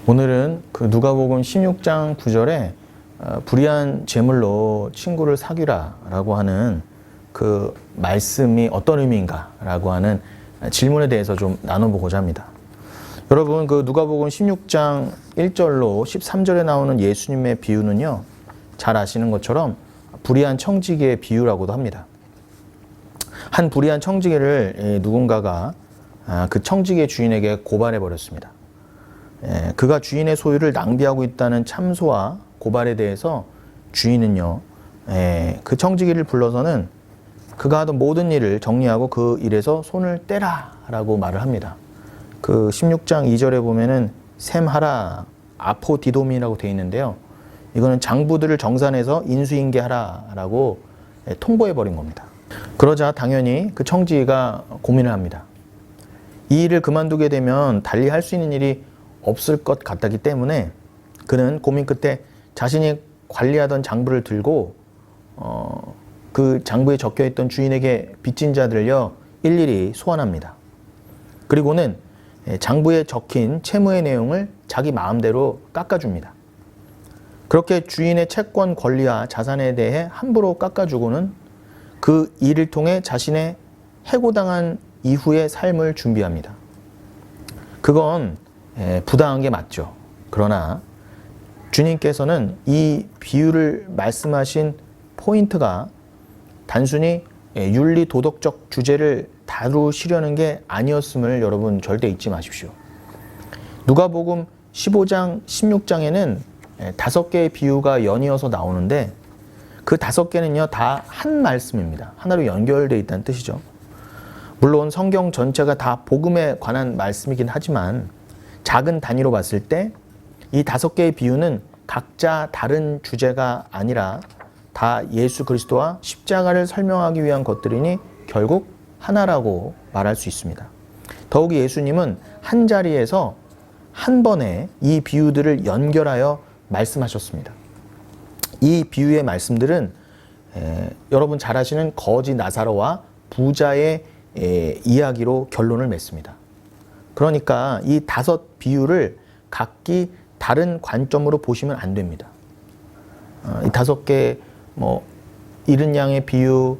오늘은 그 누가복음 16장 9절에 불의한 재물로 친구를 사귀라 라고 하는 그 말씀이 어떤 의미인가 라고 하는 질문에 대해서 좀 나눠보고자 합니다. 여러분, 그 누가복음 16장 1절로 13절에 나오는 예수님의 비유는요, 잘 아시는 것처럼 불의한 청지기의 비유라고도 합니다. 한 불의한 청지기를 누군가가 그 청지기의 주인에게 고발해 버렸습니다. 그가 주인의 소유를 낭비하고 있다는 참소와 고발에 대해서 주인은요, 그 청지기를 불러서는 그가 하던 모든 일을 정리하고 그 일에서 손을 떼라 라고 말을 합니다. 그 16장 2절에 보면은 셈하라 아포디도미라고 되어 있는데요, 이거는 장부들을 정산해서 인수인계하라 라고 통보해 버린 겁니다. 그러자 당연히 그 청지기가 고민을 합니다. 이 일을 그만두게 되면 달리 할 수 있는 일이 없을 것 같았기 때문에 그는 고민 끝에 자신이 관리하던 장부를 들고 그 장부에 적혀있던 주인에게 빚진 자들을요 일일이 소환합니다. 그리고는 장부에 적힌 채무의 내용을 자기 마음대로 깎아줍니다. 그렇게 주인의 채권 권리와 자산에 대해 함부로 깎아주고는 그 일을 통해 자신의 해고당한 이후의 삶을 준비합니다. 그건 부당한 게 맞죠. 그러나 주님께서는 이 비유를 말씀하신 포인트가 단순히 윤리 도덕적 주제를 다루시려는 게 아니었음을 여러분 절대 잊지 마십시오. 누가복음 15장, 16장에는 5개의 비유가 연이어서 나오는데 그 5개는요 다 한 말씀입니다. 하나로 연결되어 있다는 뜻이죠. 물론 성경 전체가 다 복음에 관한 말씀이긴 하지만 작은 단위로 봤을 때 이 5개의 비유는 각자 다른 주제가 아니라 다 예수 그리스도와 십자가를 설명하기 위한 것들이니 결국 하나라고 말할 수 있습니다. 더욱이 예수님은 한 자리에서 한 번에 이 비유들을 연결하여 말씀하셨습니다. 이 비유의 말씀들은 여러분 잘 아시는 거지 나사로와 부자의 이야기로 결론을 맺습니다. 그러니까 이 5 비유를 각기 다른 관점으로 보시면 안 됩니다. 이 5개 잃은 양의 비유,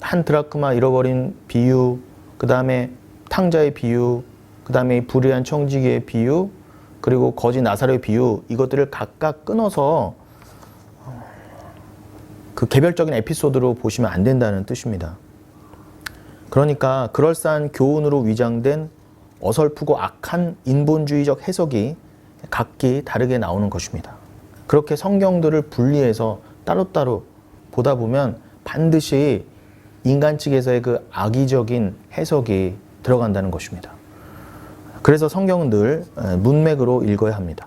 한 드라크마 잃어버린 비유, 그 다음에 탕자의 비유, 그 다음에 불의한 청지기의 비유, 그리고 거지 나사로의 비유, 이것들을 각각 끊어서 그 개별적인 에피소드로 보시면 안 된다는 뜻입니다. 그러니까 그럴싸한 교훈으로 위장된 어설프고 악한 인본주의적 해석이 각기 다르게 나오는 것입니다. 그렇게 성경들을 분리해서 따로따로 보다 보면 반드시 인간 측에서의 그 악의적인 해석이 들어간다는 것입니다. 그래서 성경은 늘 문맥으로 읽어야 합니다.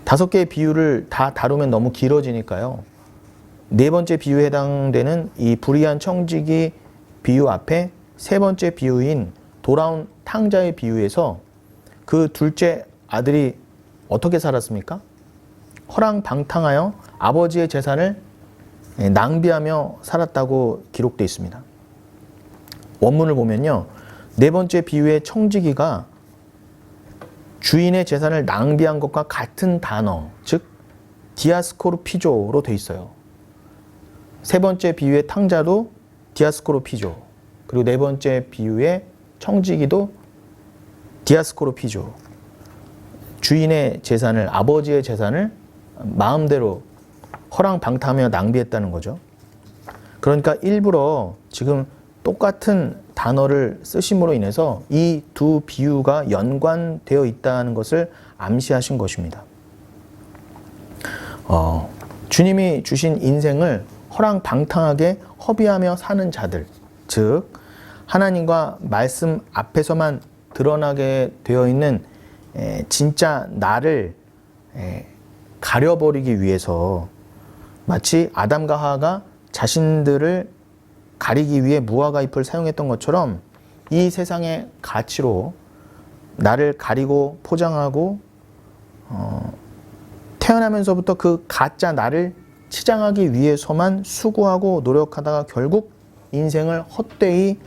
5개의 비유를 다 다루면 너무 길어지니까요, 4번째 비유에 해당되는 이 불의한 청지기 비유 앞에 3번째 비유인 돌아온 탕자의 비유에서 그 둘째 아들이 어떻게 살았습니까? 허랑방탕하여 아버지의 재산을 낭비하며 살았다고 기록되어 있습니다. 원문을 보면요, 4번째 비유의 청지기가 주인의 재산을 낭비한 것과 같은 단어, 즉 디아스코르피조로 되어 있어요. 3번째 비유의 탕자도 디아스코르피조, 그리고 4번째 비유의 청지기도 디아스코르피조. 주인의 재산을, 아버지의 재산을 마음대로 허랑방탕하며 낭비했다는 거죠. 그러니까 일부러 지금 똑같은 단어를 쓰심으로 인해서 이 2 비유가 연관되어 있다는 것을 암시하신 것입니다. 주님이 주신 인생을 허랑방탕하게 허비하며 사는 자들, 즉 하나님과 말씀 앞에서만 드러나게 되어 있는 진짜 나를 가려버리기 위해서 마치 아담과 하와가 자신들을 가리기 위해 무화과 잎을 사용했던 것처럼 이 세상의 가치로 나를 가리고 포장하고 태어나면서부터 그 가짜 나를 치장하기 위해서만 수고하고 노력하다가 결국 인생을 헛되이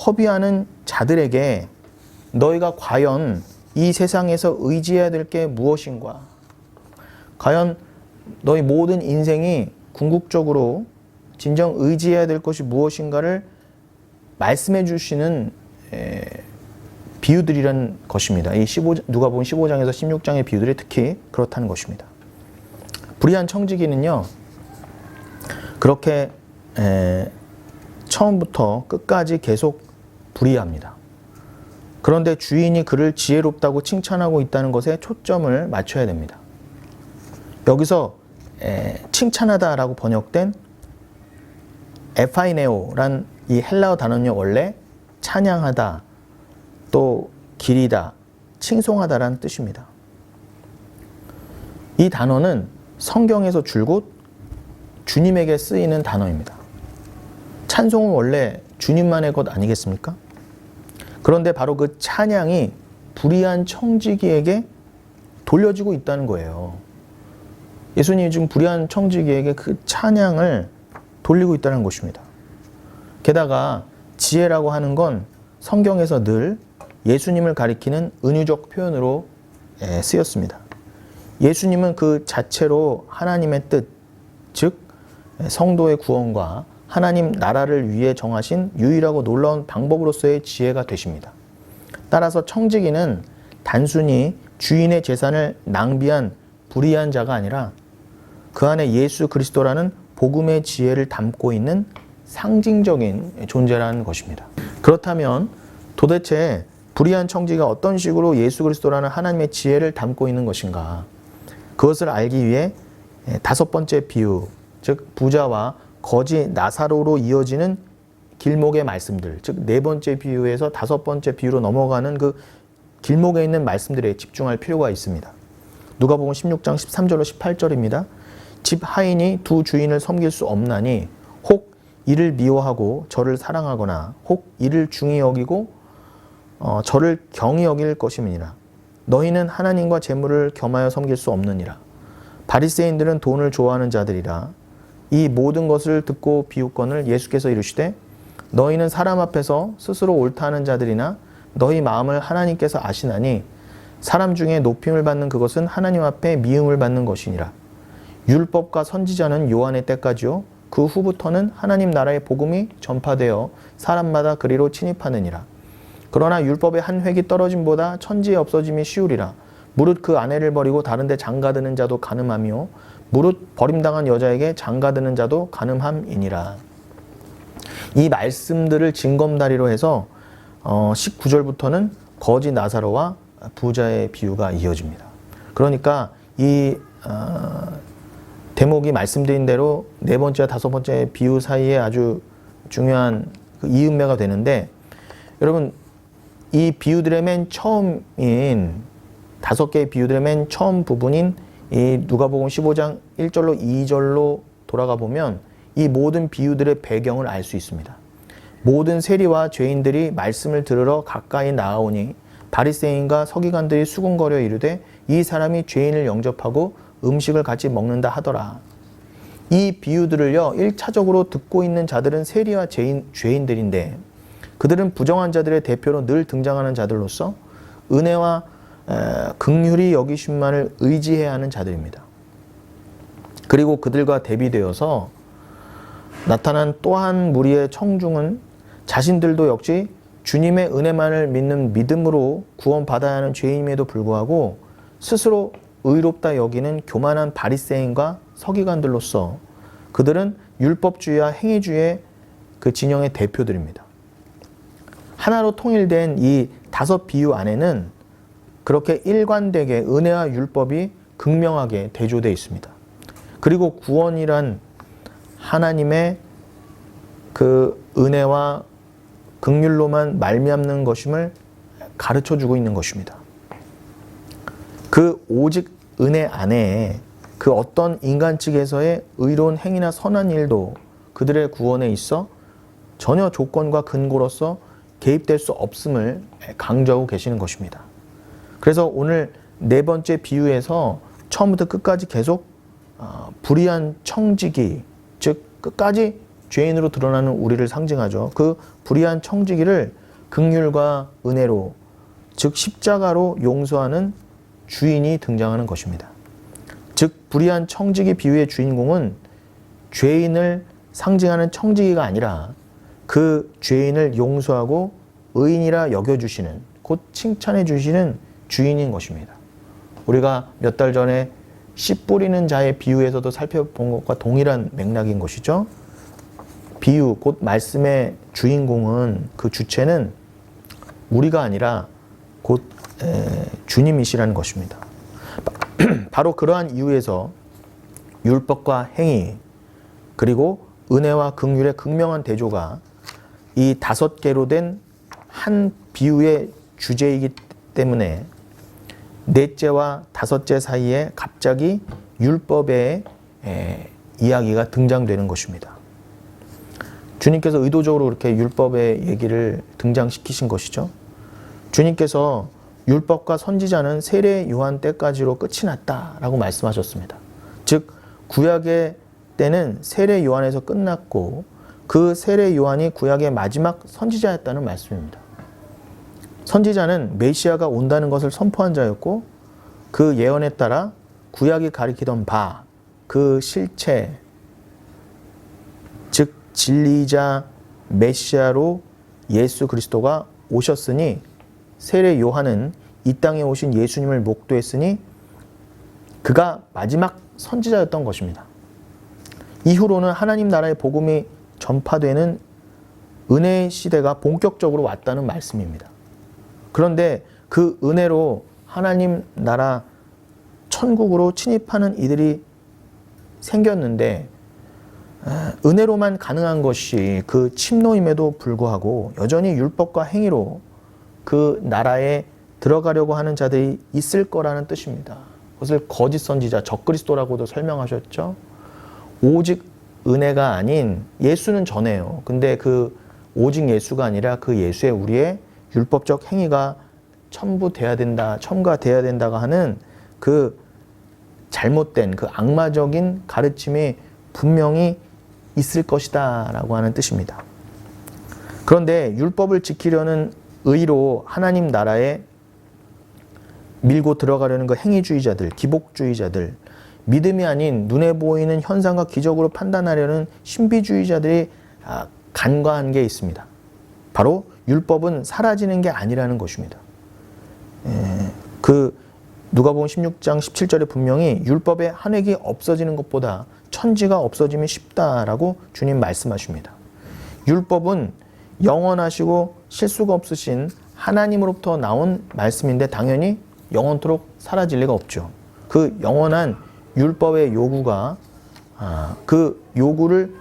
허비하는 자들에게 너희가 과연 이 세상에서 의지해야 될 게 무엇인가? 과연 너희 모든 인생이 궁극적으로 진정 의지해야 될 것이 무엇인가를 말씀해 주시는 비유들이란 것입니다. 이 누가복음 15장에서 16장의 비유들이 특히 그렇다는 것입니다. 불의한 청지기는요, 그렇게 처음부터 끝까지 계속 불의합니다. 그런데 주인이 그를 지혜롭다고 칭찬하고 있다는 것에 초점을 맞춰야 됩니다. 여기서 칭찬하다라고 번역된 에파이네오란 이 헬라어 단어는요, 원래 찬양하다, 또 기리다, 칭송하다라는 뜻입니다. 이 단어는 성경에서 줄곧 주님에게 쓰이는 단어입니다. 찬송은 원래 주님만의 것 아니겠습니까? 그런데 바로 그 찬양이 불의한 청지기에게 돌려지고 있다는 거예요. 예수님이 지금 불의한 청지기에게 그 찬양을 돌리고 있다는 것입니다. 게다가 지혜라고 하는 건 성경에서 늘 예수님을 가리키는 은유적 표현으로 쓰였습니다. 예수님은 그 자체로 하나님의 뜻, 즉 성도의 구원과 하나님 나라를 위해 정하신 유일하고 놀라운 방법으로서의 지혜가 되십니다. 따라서 청지기는 단순히 주인의 재산을 낭비한 불의한 자가 아니라 그 안에 예수 그리스도라는 복음의 지혜를 담고 있는 상징적인 존재라는 것입니다. 그렇다면 도대체 불의한 청지기가 어떤 식으로 예수 그리스도라는 하나님의 지혜를 담고 있는 것인가? 그것을 알기 위해 5번째 비유, 즉 부자와 거지 나사로로 이어지는 길목의 말씀들, 즉 4번째 비유에서 5번째 비유로 넘어가는 그 길목에 있는 말씀들에 집중할 필요가 있습니다. 누가복음 16장 13절로 18절입니다. 집 하인이 두 주인을 섬길 수 없나니 혹 이를 미워하고 저를 사랑하거나 혹 이를 중히 여기고 저를 경히 여길 것임이니라. 너희는 하나님과 재물을 겸하여 섬길 수 없느니라. 바리새인들은 돈을 좋아하는 자들이라. 이 모든 것을 듣고 비웃거늘 예수께서 이르시되 너희는 사람 앞에서 스스로 옳다는 자들이나 너희 마음을 하나님께서 아시나니 사람 중에 높임을 받는 그것은 하나님 앞에 미움을 받는 것이니라. 율법과 선지자는 요한의 때까지요 그 후부터는 하나님 나라의 복음이 전파되어 사람마다 그리로 침입하느니라. 그러나 율법의 한 획이 떨어짐보다 천지에 없어짐이 쉬우리라. 무릇 그 아내를 버리고 다른 데 장가드는 자도 간음하며 무릇 버림당한 여자에게 장가드는 자도 간음함이니라. 이 말씀들을 징검다리로 해서 19절부터는 거지 나사로와 부자의 비유가 이어집니다. 그러니까 이 대목이 말씀드린 대로 4번째와 5번째 비유 사이에 아주 중요한 그 이음매가 되는데, 여러분 이 비유들의 맨 처음인 5개의 비유들의 맨 처음 부분인 이 누가복음 15장 1절로 2절로 돌아가 보면 이 모든 비유들의 배경을 알 수 있습니다. 모든 세리와 죄인들이 말씀을 들으러 가까이 나아오니 바리새인과 서기관들이 수군거려 이르되 이 사람이 죄인을 영접하고 음식을 같이 먹는다 하더라. 이 비유들을요 1차적으로 듣고 있는 자들은 세리와 죄인들인데 그들은 부정한 자들의 대표로 늘 등장하는 자들로서 은혜와 긍휼히 여기심만을 의지해야 하는 자들입니다. 그리고 그들과 대비되어서 나타난 또 한 무리의 청중은 자신들도 역시 주님의 은혜만을 믿는 믿음으로 구원받아야 하는 죄인임에도 불구하고 스스로 의롭다 여기는 교만한 바리새인과 서기관들로서 그들은 율법주의와 행위주의의 그 진영의 대표들입니다. 하나로 통일된 이 5 비유 안에는 그렇게 일관되게 은혜와 율법이 극명하게 대조되어 있습니다. 그리고 구원이란 하나님의 그 은혜와 긍휼로만 말미암는 것임을 가르쳐주고 있는 것입니다. 그 오직 은혜 안에 그 어떤 인간 측에서의 의로운 행위나 선한 일도 그들의 구원에 있어 전혀 조건과 근거로서 개입될 수 없음을 강조하고 계시는 것입니다. 그래서 오늘 4번째 비유에서 처음부터 끝까지 계속 불의한 청지기, 즉 끝까지 죄인으로 드러나는 우리를 상징하죠. 그 불의한 청지기를 긍휼과 은혜로 즉 십자가로 용서하는 주인이 등장하는 것입니다. 즉 불의한 청지기 비유의 주인공은 죄인을 상징하는 청지기가 아니라 그 죄인을 용서하고 의인이라 여겨주시는, 곧 칭찬해 주시는 주인인 것입니다. 우리가 몇 달 전에 씨 뿌리는 자의 비유에서도 살펴본 것과 동일한 맥락인 것이죠. 비유, 곧 말씀의 주인공은, 그 주체는 우리가 아니라 곧 주님이시라는 것입니다. 바로 그러한 이유에서 율법과 행위, 그리고 은혜와 긍휼의 극명한 대조가 이 5개로 된 한 비유의 주제이기 때문에 넷째와 5째 사이에 갑자기 율법의 이야기가 등장되는 것입니다. 주님께서 의도적으로 그렇게 율법의 얘기를 등장시키신 것이죠. 주님께서 율법과 선지자는 세례 요한 때까지로 끝이 났다라고 말씀하셨습니다. 즉 구약의 때는 세례 요한에서 끝났고 그 세례 요한이 구약의 마지막 선지자였다는 말씀입니다. 선지자는 메시아가 온다는 것을 선포한 자였고 그 예언에 따라 구약이 가리키던 바, 그 실체, 즉 진리이자 메시아로 예수 그리스도가 오셨으니 세례 요한은 이 땅에 오신 예수님을 목도했으니 그가 마지막 선지자였던 것입니다. 이후로는 하나님 나라의 복음이 전파되는 은혜의 시대가 본격적으로 왔다는 말씀입니다. 그런데 그 은혜로 하나님 나라 천국으로 침입하는 이들이 생겼는데 은혜로만 가능한 것이 그 침노임에도 불구하고 여전히 율법과 행위로 그 나라에 들어가려고 하는 자들이 있을 거라는 뜻입니다. 그것을 거짓 선지자, 적그리스도라고도 설명하셨죠. 오직 은혜가 아닌, 예수는 전해요. 근데 그 오직 예수가 아니라 그 예수에 우리의 율법적 행위가 첨부돼야 된다, 첨가돼야 된다가 하는 그 잘못된 그 악마적인 가르침이 분명히 있을 것이다 라고 하는 뜻입니다. 그런데 율법을 지키려는 의로 하나님 나라에 밀고 들어가려는 그 행위주의자들, 기복주의자들, 믿음이 아닌 눈에 보이는 현상과 기적으로 판단하려는 신비주의자들이 간과한 게 있습니다. 바로 율법은 사라지는 게 아니라는 것입니다. 그 누가복음 16장 17절에 분명히 율법의 한 획이 없어지는 것보다 천지가 없어짐이 쉽다라고 주님 말씀하십니다. 율법은 영원하시고 실수가 없으신 하나님으로부터 나온 말씀인데 당연히 영원토록 사라질 리가 없죠. 그 영원한 율법의 요구가 그 요구를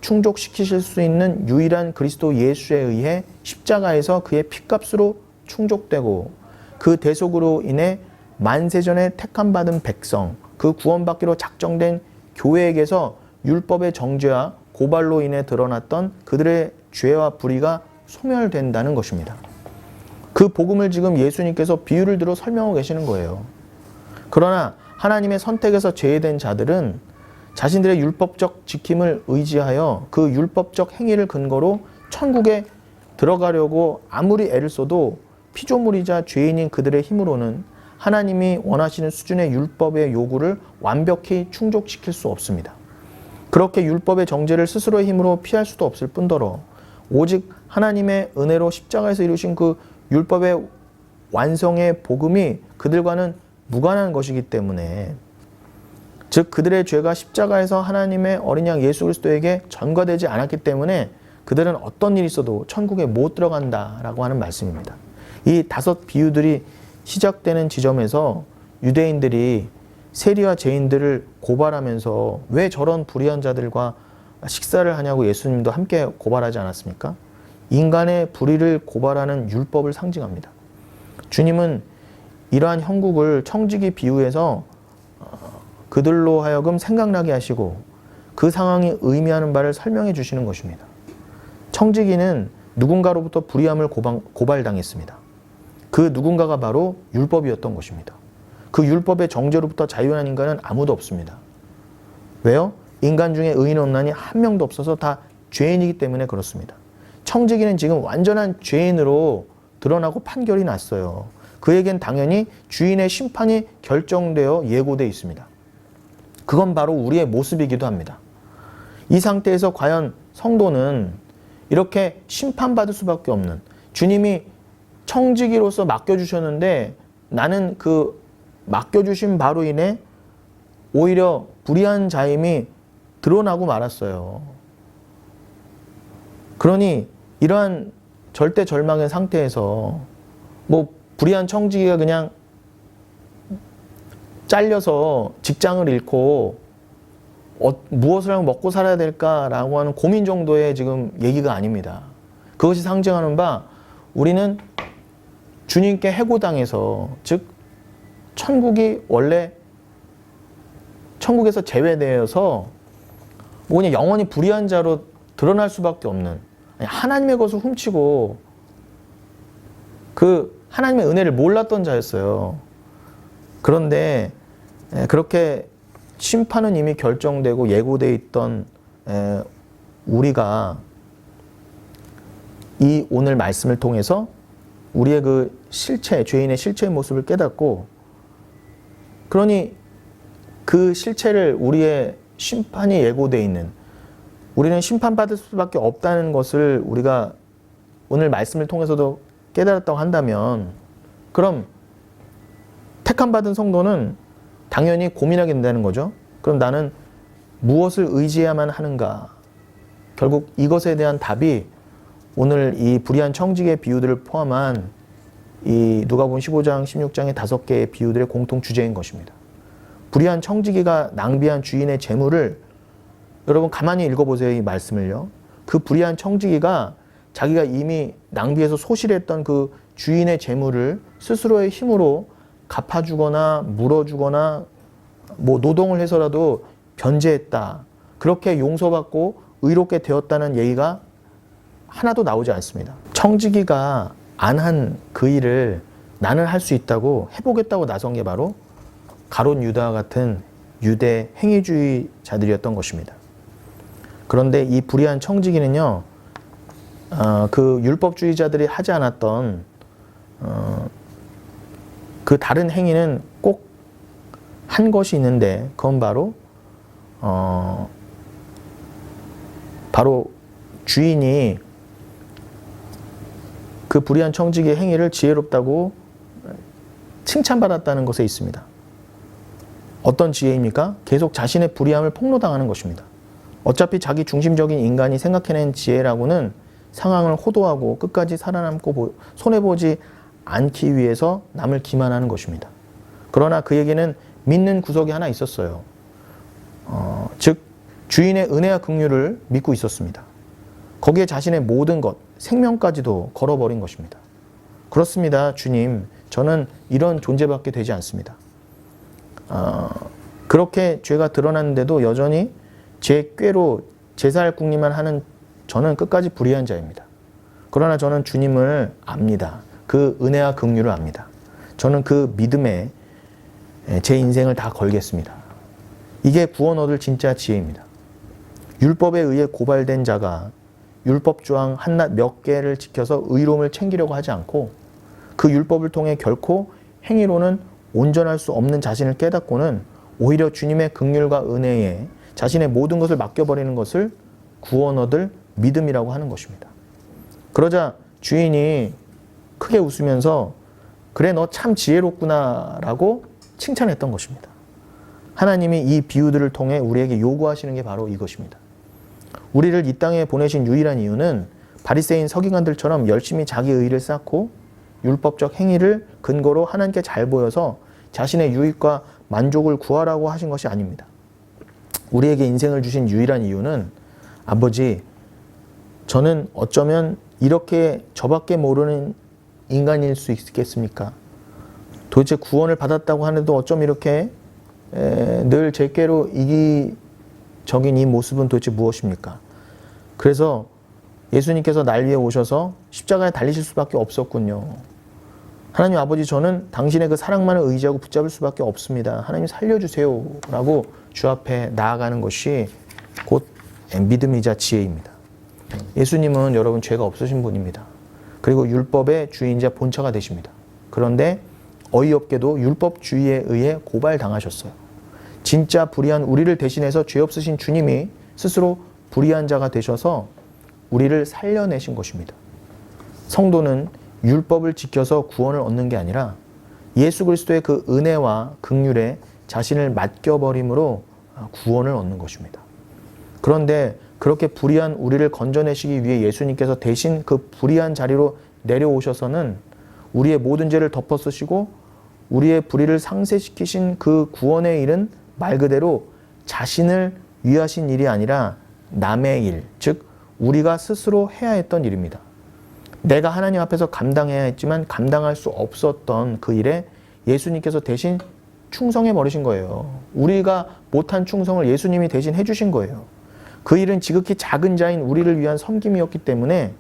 충족시키실 수 있는 유일한 그리스도 예수에 의해 십자가에서 그의 피값으로 충족되고 그 대속으로 인해 만세전에 택함받은 백성, 그 구원받기로 작정된 교회에게서 율법의 정죄와 고발로 인해 드러났던 그들의 죄와 불의가 소멸된다는 것입니다. 그 복음을 지금 예수님께서 비유를 들어 설명하고 계시는 거예요. 그러나 하나님의 선택에서 제외된 자들은 자신들의 율법적 지킴을 의지하여 그 율법적 행위를 근거로 천국에 들어가려고 아무리 애를 써도 피조물이자 죄인인 그들의 힘으로는 하나님이 원하시는 수준의 율법의 요구를 완벽히 충족시킬 수 없습니다. 그렇게 율법의 정죄를 스스로의 힘으로 피할 수도 없을 뿐더러 오직 하나님의 은혜로 십자가에서 이루신 그 율법의 완성의 복음이 그들과는 무관한 것이기 때문에, 즉 그들의 죄가 십자가에서 하나님의 어린 양 예수 그리스도에게 전가되지 않았기 때문에 그들은 어떤 일이 있어도 천국에 못 들어간다라고 하는 말씀입니다. 이 5 비유들이 시작되는 지점에서 유대인들이 세리와 죄인들을 고발하면서 왜 저런 불의한 자들과 식사를 하냐고 예수님도 함께 고발하지 않았습니까? 인간의 불의를 고발하는 율법을 상징합니다. 주님은 이러한 형국을 청지기 비유해서 그들로 하여금 생각나게 하시고 그 상황이 의미하는 바를 설명해 주시는 것입니다. 청지기는 누군가로부터 불의함을 고발당했습니다. 그 누군가가 바로 율법이었던 것입니다. 그 율법의 정죄로부터 자유한 인간은 아무도 없습니다. 왜요? 인간 중에 의인 없나니 한 명도 없어서 다 죄인이기 때문에 그렇습니다. 청지기는 지금 완전한 죄인으로 드러나고 판결이 났어요. 그에겐 당연히 주인의 심판이 결정되어 예고되어 있습니다. 그건 바로 우리의 모습이기도 합니다. 이 상태에서 과연 성도는 이렇게 심판받을 수밖에 없는, 주님이 청지기로서 맡겨주셨는데 나는 그 맡겨주신 바로 인해 오히려 불의한 자임이 드러나고 말았어요. 그러니 이러한 절대절망의 상태에서 뭐 불의한 청지기가 그냥 잘려서 직장을 잃고 무엇을 하고 먹고 살아야 될까라고 하는 고민 정도의 지금 얘기가 아닙니다. 그것이 상징하는 바 우리는 주님께 해고당해서, 즉 천국이 원래 천국에서 제외되어서 뭐 그냥 영원히 불의한 자로 드러날 수밖에 없는, 하나님의 것을 훔치고 그 하나님의 은혜를 몰랐던 자였어요. 그런데 그렇게 심판은 이미 결정되고 예고되어 있던 우리가 이 오늘 말씀을 통해서 우리의 그 실체, 죄인의 실체의 모습을 깨닫고, 그러니 그 실체를, 우리의 심판이 예고되어 있는, 우리는 심판받을 수밖에 없다는 것을 우리가 오늘 말씀을 통해서도 깨달았다고 한다면, 그럼 택함받은 성도는 당연히 고민하게 된다는 거죠. 그럼 나는 무엇을 의지해야만 하는가? 결국 이것에 대한 답이 오늘 이 불의한 청지기의 비유들을 포함한 이 누가복음 15장, 16장의 5개의 비유들의 공통 주제인 것입니다. 불의한 청지기가 낭비한 주인의 재물을, 여러분 가만히 읽어보세요, 이 말씀을요. 그 불의한 청지기가 자기가 이미 낭비해서 소실했던 그 주인의 재물을 스스로의 힘으로 갚아주거나 물어주거나 뭐 노동을 해서라도 변제했다, 그렇게 용서받고 의롭게 되었다는 얘기가 하나도 나오지 않습니다. 청지기가 안 한 그 일을 나는 할 수 있다고 해보겠다고 나선 게 바로 가룟 유다와 같은 유대 행위주의자들이었던 것입니다. 그런데 이 불의한 청지기는요, 그 율법주의자들이 하지 않았던 그 다른 행위는 꼭 한 것이 있는데, 그건 바로 주인이 그 불의한 청지기의 행위를 지혜롭다고 칭찬받았다는 것에 있습니다. 어떤 지혜입니까? 계속 자신의 불의함을 폭로당하는 것입니다. 어차피 자기 중심적인 인간이 생각해낸 지혜라고는 상황을 호도하고 끝까지 살아남고 손해보지 않기 위해서 남을 기만하는 것입니다. 그러나 그에게는 믿는 구석이 하나 있었어요. 즉 주인의 은혜와 긍휼을 믿고 있었습니다. 거기에 자신의 모든 것, 생명까지도 걸어버린 것입니다. 그렇습니다, 주님. 저는 이런 존재밖에 되지 않습니다. 그렇게 죄가 드러났는데도 여전히 제 꾀로 제사할 궁리만 하는 저는 끝까지 불의한 자입니다. 그러나 저는 주님을 압니다. 그 은혜와 긍휼을 압니다. 저는 그 믿음에 제 인생을 다 걸겠습니다. 이게 구원 얻을 진짜 지혜입니다. 율법에 의해 고발된 자가 율법 조항 한낱 몇 개를 지켜서 의로움을 챙기려고 하지 않고, 그 율법을 통해 결코 행위로는 온전할 수 없는 자신을 깨닫고는 오히려 주님의 긍휼과 은혜에 자신의 모든 것을 맡겨버리는 것을 구원 얻을 믿음이라고 하는 것입니다. 그러자 주인이 크게 웃으면서 그래 너 참 지혜롭구나 라고 칭찬했던 것입니다. 하나님이 이 비유들을 통해 우리에게 요구하시는 게 바로 이것입니다. 우리를 이 땅에 보내신 유일한 이유는 바리새인 서기관들처럼 열심히 자기 의를 쌓고 율법적 행위를 근거로 하나님께 잘 보여서 자신의 유익과 만족을 구하라고 하신 것이 아닙니다. 우리에게 인생을 주신 유일한 이유는 아버지, 저는 어쩌면 이렇게 저밖에 모르는 인간일 수 있겠습니까? 도대체 구원을 받았다고 하는데도 어쩜 이렇게 늘 제 꾀로 이기적인 이 모습은 도대체 무엇입니까? 그래서 예수님께서 날 위해 오셔서 십자가에 달리실 수밖에 없었군요. 하나님 아버지, 저는 당신의 그 사랑만을 의지하고 붙잡을 수밖에 없습니다. 하나님 살려주세요 라고 주 앞에 나아가는 것이 곧 믿음이자 지혜입니다. 예수님은 여러분 죄가 없으신 분입니다. 그리고 율법의 주인이자 본처가 되십니다. 그런데 어이없게도 율법주의에 의해 고발당하셨어요. 진짜 불의한 우리를 대신해서 죄 없으신 주님이 스스로 불의한 자가 되셔서 우리를 살려내신 것입니다. 성도는 율법을 지켜서 구원을 얻는 게 아니라 예수 그리스도의 그 은혜와 긍휼에 자신을 맡겨버림으로 구원을 얻는 것입니다. 그런데 그렇게 불의한 우리를 건져내시기 위해 예수님께서 대신 그 불의한 자리로 내려오셔서는 우리의 모든 죄를 덮어 쓰시고 우리의 불의를 상쇄시키신 그 구원의 일은 말 그대로 자신을 위하신 일이 아니라 남의 일, 즉 우리가 스스로 해야 했던 일입니다. 내가 하나님 앞에서 감당해야 했지만 감당할 수 없었던 그 일에 예수님께서 대신 충성해 버리신 거예요. 우리가 못한 충성을 예수님이 대신 해주신 거예요. 그 일은 지극히 작은 자인 우리를 위한 섬김이었기 때문에,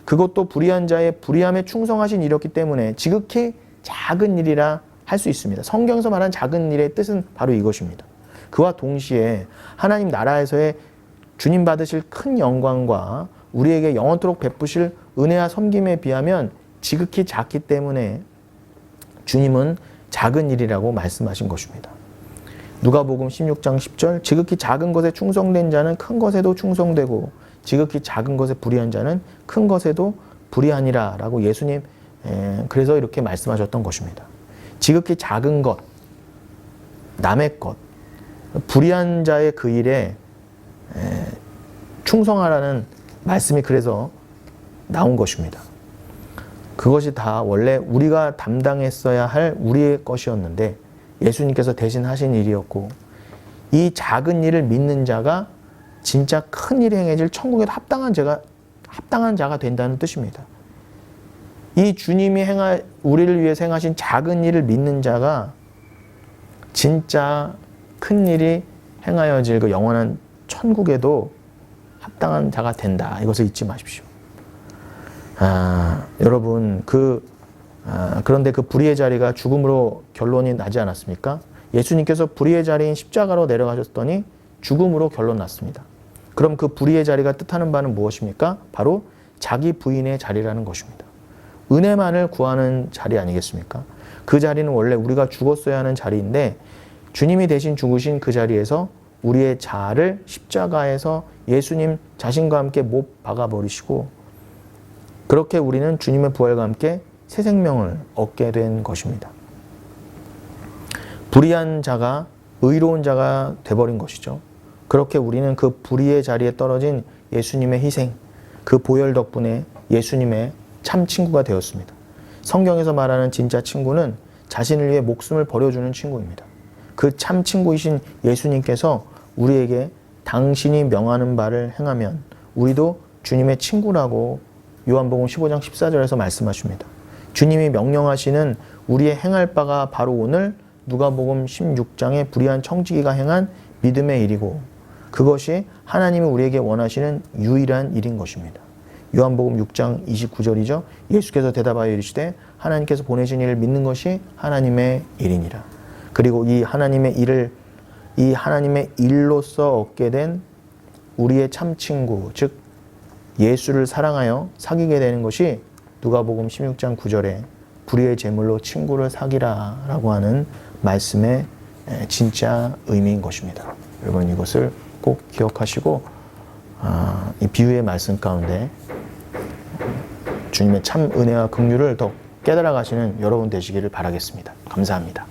그것도 불의한 자의 불의함에 충성하신 일이었기 때문에 지극히 작은 일이라 할 수 있습니다. 성경에서 말한 작은 일의 뜻은 바로 이것입니다. 그와 동시에 하나님 나라에서의 주님 받으실 큰 영광과 우리에게 영원토록 베푸실 은혜와 섬김에 비하면 지극히 작기 때문에 주님은 작은 일이라고 말씀하신 것입니다. 누가복음 16장 10절, 지극히 작은 것에 충성된 자는 큰 것에도 충성되고 지극히 작은 것에 불의한 자는 큰 것에도 불의하니라 라고 예수님 그래서 이렇게 말씀하셨던 것입니다. 지극히 작은 것, 남의 것, 불의한 자의 그 일에 충성하라는 말씀이 그래서 나온 것입니다. 그것이 다 원래 우리가 담당했어야 할 우리의 것이었는데 예수님께서 대신 하신 일이었고, 이 작은 일을 믿는 자가 진짜 큰 일이 행해질 천국에도 합당한 자가 된다는 뜻입니다. 이 주님이 우리를 위해서 행하신 작은 일을 믿는 자가 진짜 큰 일이 행하여질 그 영원한 천국에도 합당한 자가 된다. 이것을 잊지 마십시오. 여러분, 그런데 그 불의의 자리가 죽음으로 결론이 나지 않았습니까? 예수님께서 불의의 자리인 십자가로 내려가셨더니 죽음으로 결론 났습니다. 그럼 그 불의의 자리가 뜻하는 바는 무엇입니까? 바로 자기 부인의 자리라는 것입니다. 은혜만을 구하는 자리 아니겠습니까? 그 자리는 원래 우리가 죽었어야 하는 자리인데 주님이 대신 죽으신 그 자리에서 우리의 자아를 십자가에서 예수님 자신과 함께 못 박아버리시고, 그렇게 우리는 주님의 부활과 함께 새 생명을 얻게 된 것입니다. 불의한 자가 의로운 자가 돼버린 것이죠. 그렇게 우리는 그 불의의 자리에 떨어진 예수님의 희생, 그 보혈 덕분에 예수님의 참 친구가 되었습니다. 성경에서 말하는 진짜 친구는 자신을 위해 목숨을 버려주는 친구입니다. 그 참 친구이신 예수님께서 우리에게 당신이 명하는 바를 행하면 우리도 주님의 친구라고 요한복음 15장 14절에서 말씀하십니다. 주님이 명령하시는 우리의 행할 바가 바로 오늘 누가복음 16장의 불의한 청지기가 행한 믿음의 일이고, 그것이 하나님이 우리에게 원하시는 유일한 일인 것입니다. 요한복음 6장 29절이죠. 예수께서 대답하여 이르시되 하나님께서 보내신 이를 믿는 것이 하나님의 일이니라. 그리고 이 하나님의 일로서 얻게 된 우리의 참 친구, 즉 예수를 사랑하여 사귀게 되는 것이 누가복음 16장 9절에 불의의 제물로 친구를 사귀라 라고 하는 말씀의 진짜 의미인 것입니다. 여러분, 이것을 꼭 기억하시고 이 비유의 말씀 가운데 주님의 참 은혜와 긍휼을 더 깨달아 가시는 여러분 되시기를 바라겠습니다. 감사합니다.